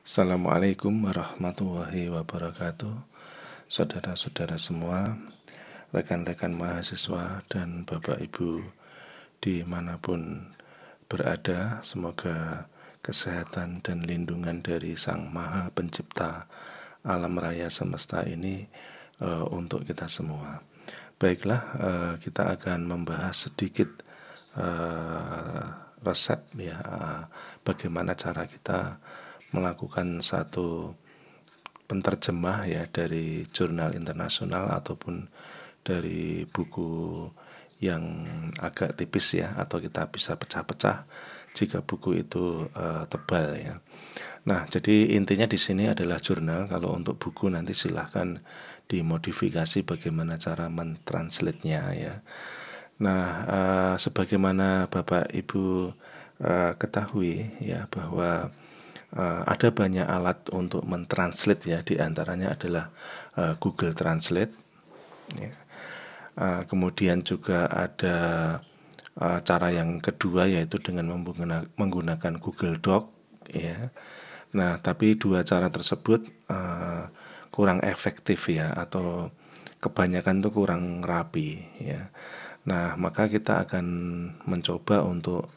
Assalamualaikum warahmatullahi wabarakatuh. Saudara-saudara semua, rekan-rekan mahasiswa dan Bapak Ibu dimanapun berada, semoga kesehatan dan lindungan dari Sang Maha Pencipta alam raya semesta ini untuk kita semua. Baiklah, kita akan membahas sedikit resep ya, bagaimana cara kita melakukan satu penterjemah ya dari jurnal internasional ataupun dari buku yang agak tipis ya, atau kita bisa pecah-pecah jika buku itu tebal ya. Nah, jadi intinya di sini adalah jurnal. Kalau untuk buku nanti silahkan dimodifikasi bagaimana cara mentranslate-nya ya. Nah, sebagaimana Bapak Ibu ketahui ya, bahwa ada banyak alat untuk mentranslate ya, diantaranya adalah Google Translate ya. Kemudian juga ada cara yang kedua, yaitu dengan menggunakan Google Doc ya. Nah, tapi dua cara tersebut kurang efektif ya, atau kebanyakan itu kurang rapi ya. Nah, maka kita akan mencoba untuk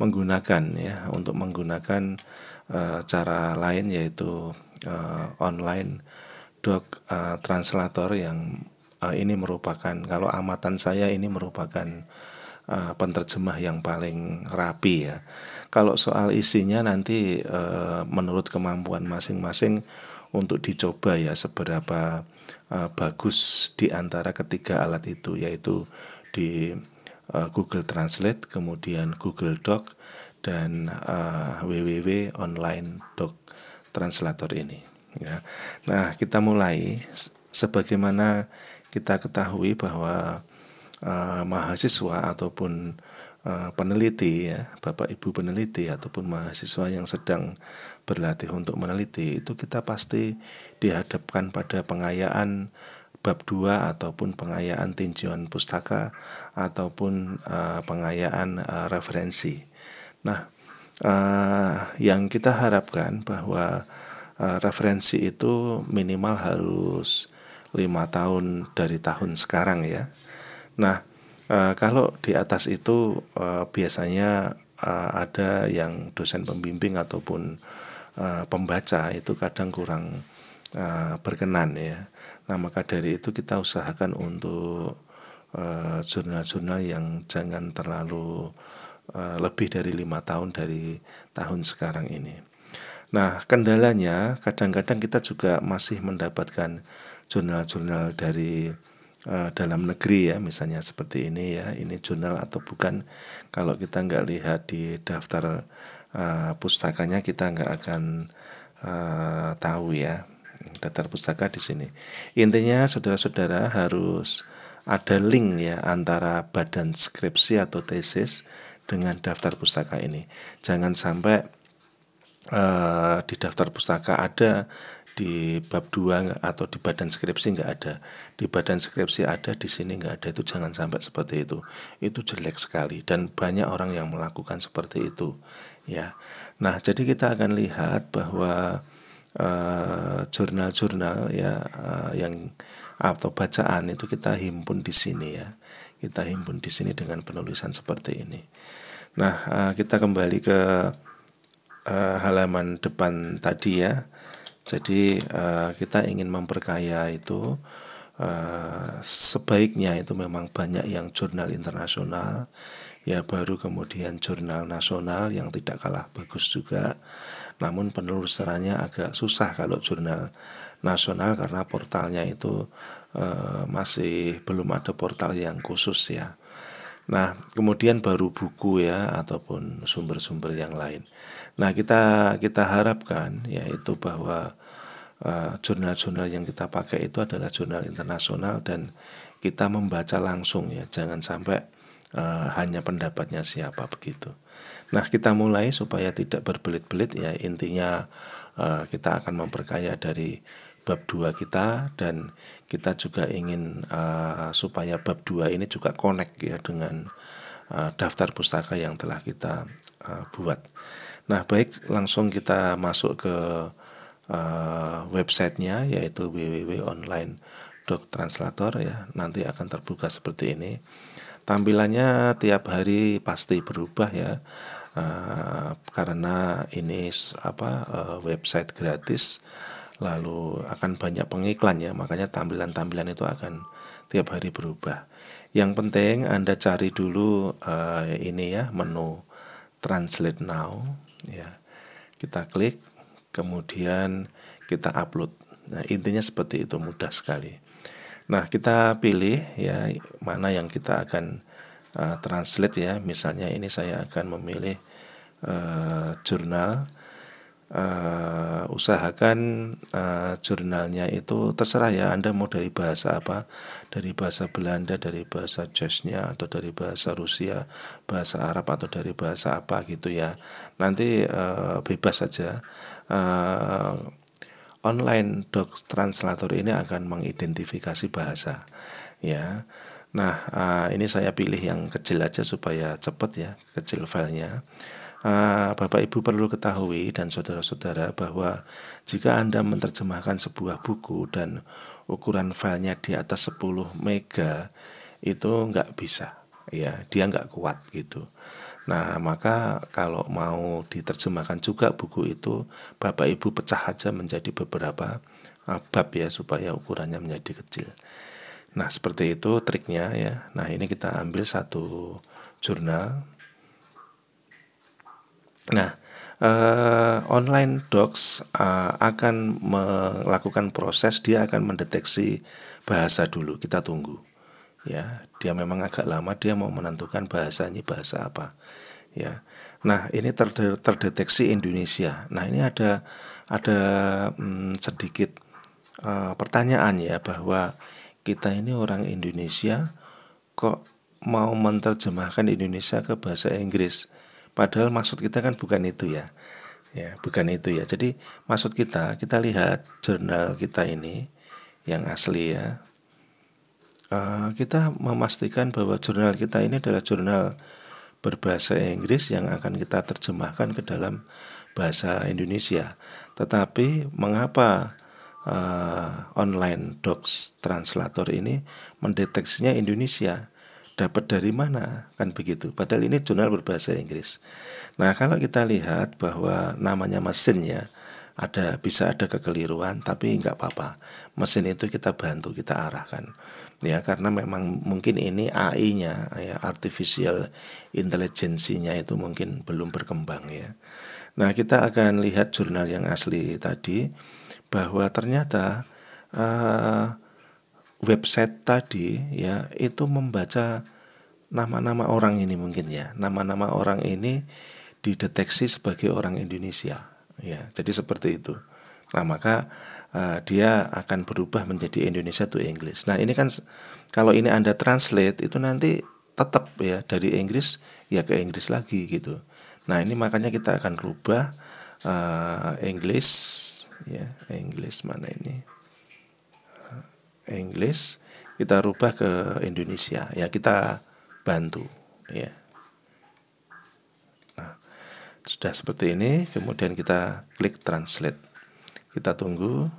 menggunakan cara lain, yaitu online doc translator yang ini merupakan, kalau amatan saya, ini merupakan penterjemah yang paling rapi ya. Kalau soal isinya nanti menurut kemampuan masing-masing untuk dicoba ya, seberapa bagus di antara ketiga alat itu, yaitu di Google Translate, kemudian Google Doc, dan www online doc translator ini ya. Nah, kita mulai. Sebagaimana kita ketahui bahwa mahasiswa ataupun peneliti ya, Bapak Ibu peneliti ataupun mahasiswa yang sedang berlatih untuk meneliti, itu kita pasti dihadapkan pada pengayaan bab 2 ataupun pengayaan tinjauan pustaka ataupun pengayaan referensi. Nah, yang kita harapkan bahwa referensi itu minimal harus 5 tahun dari tahun sekarang ya. Nah, kalau di atas itu biasanya ada yang dosen pembimbing ataupun pembaca itu kadang kurang berkenan ya. Nah, maka dari itu kita usahakan untuk jurnal-jurnal yang jangan terlalu lebih dari 5 tahun dari tahun sekarang ini. Nah, kendalanya kadang-kadang kita juga masih mendapatkan jurnal-jurnal dari dalam negeri ya, misalnya seperti ini ya, ini jurnal atau bukan. Kalau kita nggak lihat di daftar pustakanya, kita nggak akan tahu ya. Daftar pustaka di sini. Intinya saudara-saudara harus ada link ya antara badan skripsi atau tesis dengan daftar pustaka ini. Jangan sampai di daftar pustaka ada, di bab 2 atau di badan skripsi nggak ada. Di badan skripsi ada, di sini nggak ada. Itu jangan sampai seperti itu. Itu jelek sekali dan banyak orang yang melakukan seperti itu ya. Nah, jadi kita akan lihat bahwa jurnal-jurnal ya yang atau bacaan itu kita himpun di sini ya. Kita himpun di sini dengan penulisan seperti ini. Nah, kita kembali ke halaman depan tadi ya. Jadi kita ingin memperkaya itu, sebaiknya itu memang banyak yang jurnal internasional ya, baru kemudian jurnal nasional yang tidak kalah bagus juga. Namun penelusurannya agak susah kalau jurnal nasional, karena portalnya itu masih belum ada portal yang khusus ya. Nah, kemudian baru buku ya, ataupun sumber-sumber yang lain. Nah, kita harapkan yaitu bahwa jurnal-jurnal yang kita pakai itu adalah jurnal internasional dan kita membaca langsung ya, jangan sampai hanya pendapatnya siapa begitu. Nah, kita mulai supaya tidak berbelit-belit ya. Intinya kita akan memperkaya dari bab 2 kita, dan kita juga ingin supaya bab 2 ini juga connect ya dengan daftar pustaka yang telah kita buat. Nah, baik, langsung kita masuk ke websitenya, yaitu www.online.translator ya. Nanti akan terbuka seperti ini. Tampilannya tiap hari pasti berubah ya, karena ini website gratis, lalu akan banyak pengiklan ya, makanya tampilan-tampilan itu akan tiap hari berubah. Yang penting Anda cari dulu ini ya, menu Translate Now ya. Kita klik, kemudian kita upload. Nah, intinya seperti itu, mudah sekali. Nah, kita pilih ya mana yang kita akan translate ya. Misalnya ini saya akan memilih jurnal. Usahakan jurnalnya itu terserah ya, Anda mau dari bahasa apa, dari bahasa Belanda, dari bahasa Czechnya, atau dari bahasa Rusia, bahasa Arab, atau dari bahasa apa gitu ya. Nanti bebas saja. Online doc translator ini akan mengidentifikasi bahasa ya. Nah, ini saya pilih yang kecil aja supaya cepat ya, kecil filenya. Bapak Ibu perlu ketahui dan saudara-saudara bahwa jika Anda menerjemahkan sebuah buku dan ukuran filenya di atas 10 mega, itu nggak bisa ya, dia nggak kuat gitu. Nah, maka kalau mau diterjemahkan juga buku itu, Bapak Ibu pecah aja menjadi beberapa bab ya, supaya ukurannya menjadi kecil. Nah, seperti itu triknya ya. Nah, ini kita ambil satu jurnal. Nah, online docs akan melakukan proses, dia akan mendeteksi bahasa dulu. Kita tunggu ya, dia memang agak lama, dia mau menentukan bahasa ini bahasa apa ya. Nah, ini terdeteksi Indonesia. Nah, ini ada sedikit pertanyaan ya, bahwa kita ini orang Indonesia kok mau menerjemahkan Indonesia ke bahasa Inggris, padahal maksud kita kan bukan itu ya. Ya, bukan itu ya. Jadi maksud kita lihat jurnal kita ini yang asli ya. Kita memastikan bahwa jurnal kita ini adalah jurnal berbahasa Inggris yang akan kita terjemahkan ke dalam bahasa Indonesia. Tetapi mengapa online docs translator ini mendeteksinya Indonesia? Dapat dari mana? Kan begitu. Padahal ini jurnal berbahasa Inggris. Nah, kalau kita lihat bahwa namanya mesin ya, bisa ada kekeliruan, tapi nggak apa-apa. Mesin itu kita bantu, kita arahkan ya, karena memang mungkin ini AI-nya ya, artificial intelligence-nya itu mungkin belum berkembang ya. Nah, kita akan lihat jurnal yang asli tadi, bahwa ternyata website tadi ya itu membaca nama-nama orang ini, mungkin ya, nama-nama orang ini dideteksi sebagai orang Indonesia ya, jadi seperti itu. Nah, maka dia akan berubah menjadi Indonesia to English. Nah, ini kan kalau ini Anda translate itu nanti tetap ya dari Inggris ya ke Inggris lagi gitu. Nah, ini makanya kita akan rubah English ya, English mana ini, English, kita rubah ke Indonesia ya, kita bantu ya. Nah, sudah seperti ini, kemudian kita klik translate, kita tunggu.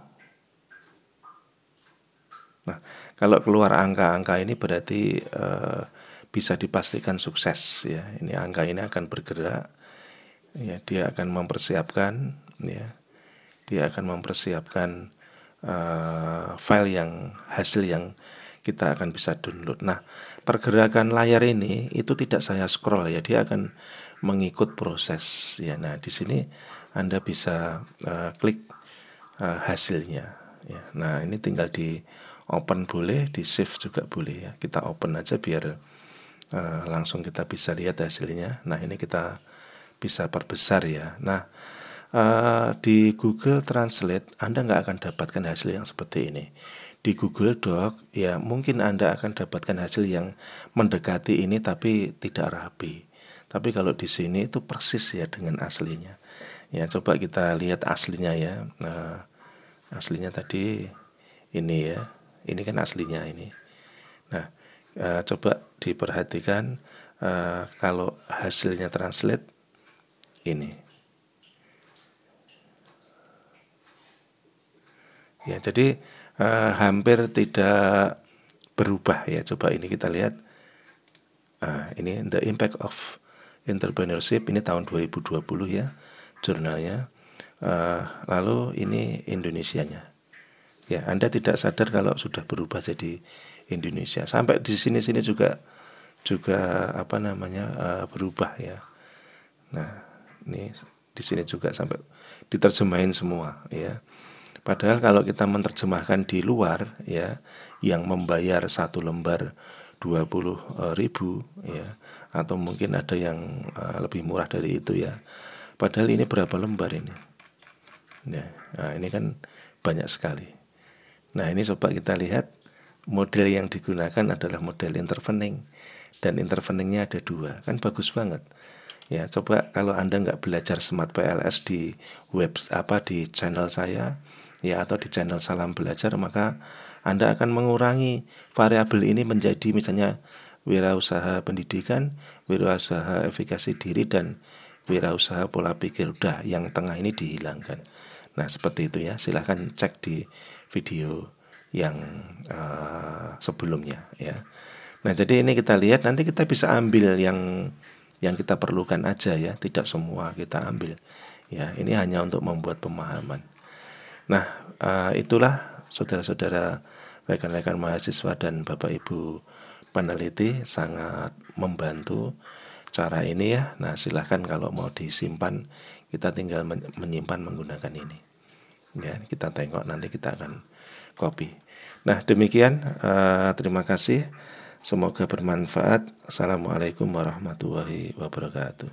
Nah, kalau keluar angka-angka ini berarti bisa dipastikan sukses ya. Ini angka ini akan bergerak ya, dia akan mempersiapkan ya, dia akan mempersiapkan file yang hasil yang kita akan bisa download. Nah, pergerakan layar ini itu tidak saya scroll ya, dia akan mengikut proses ya. Nah, di sini Anda bisa klik hasilnya ya. Nah, ini tinggal di open boleh, di save juga boleh ya. Kita open aja biar langsung kita bisa lihat hasilnya. Nah, ini kita bisa perbesar ya. Nah, di Google Translate Anda nggak akan dapatkan hasil yang seperti ini. Di Google Doc ya mungkin Anda akan dapatkan hasil yang mendekati ini tapi tidak rapi. Tapi kalau di sini itu persis ya dengan aslinya. Ya, coba kita lihat aslinya ya. Nah, aslinya tadi ini ya. Ini kan aslinya ini. Nah, coba diperhatikan kalau hasilnya translate ini. Ya, jadi hampir tidak berubah ya. Coba ini kita lihat. Ini The Impact of Entrepreneurship, ini tahun 2020 ya jurnalnya. Lalu ini Indonesianya. Ya, Anda tidak sadar kalau sudah berubah jadi Indonesia. Sampai di sini-sini juga berubah ya. Nah, ini di sini juga sampai diterjemahin semua ya. Padahal kalau kita menerjemahkan di luar ya, yang membayar satu lembar 20.000 ya, atau mungkin ada yang lebih murah dari itu ya. Padahal ini berapa lembar ini? Ya, nah ini kan banyak sekali. Nah, ini coba kita lihat, model yang digunakan adalah model intervening, dan interveningnya ada 2, kan bagus banget. Ya, coba kalau Anda nggak belajar Smart PLS di di channel saya ya, atau di channel Salam Belajar, maka Anda akan mengurangi variabel ini menjadi misalnya wirausaha pendidikan, wirausaha efikasi diri, dan wirausaha pola pikir. Udah, yang tengah ini dihilangkan. Nah, seperti itu ya. Silahkan cek di video yang sebelumnya ya. Nah, jadi ini kita lihat, nanti kita bisa ambil yang kita perlukan aja ya, tidak semua kita ambil ya. Ini hanya untuk membuat pemahaman. Nah, itulah saudara-saudara, rekan-rekan mahasiswa dan Bapak Ibu peneliti, sangat membantu cara ini ya. Nah, silahkan kalau mau disimpan, kita tinggal menyimpan menggunakan ini ya. Kita tengok, nanti kita akan copy. Nah, demikian, terima kasih, semoga bermanfaat. Assalamualaikum warahmatullahi wabarakatuh.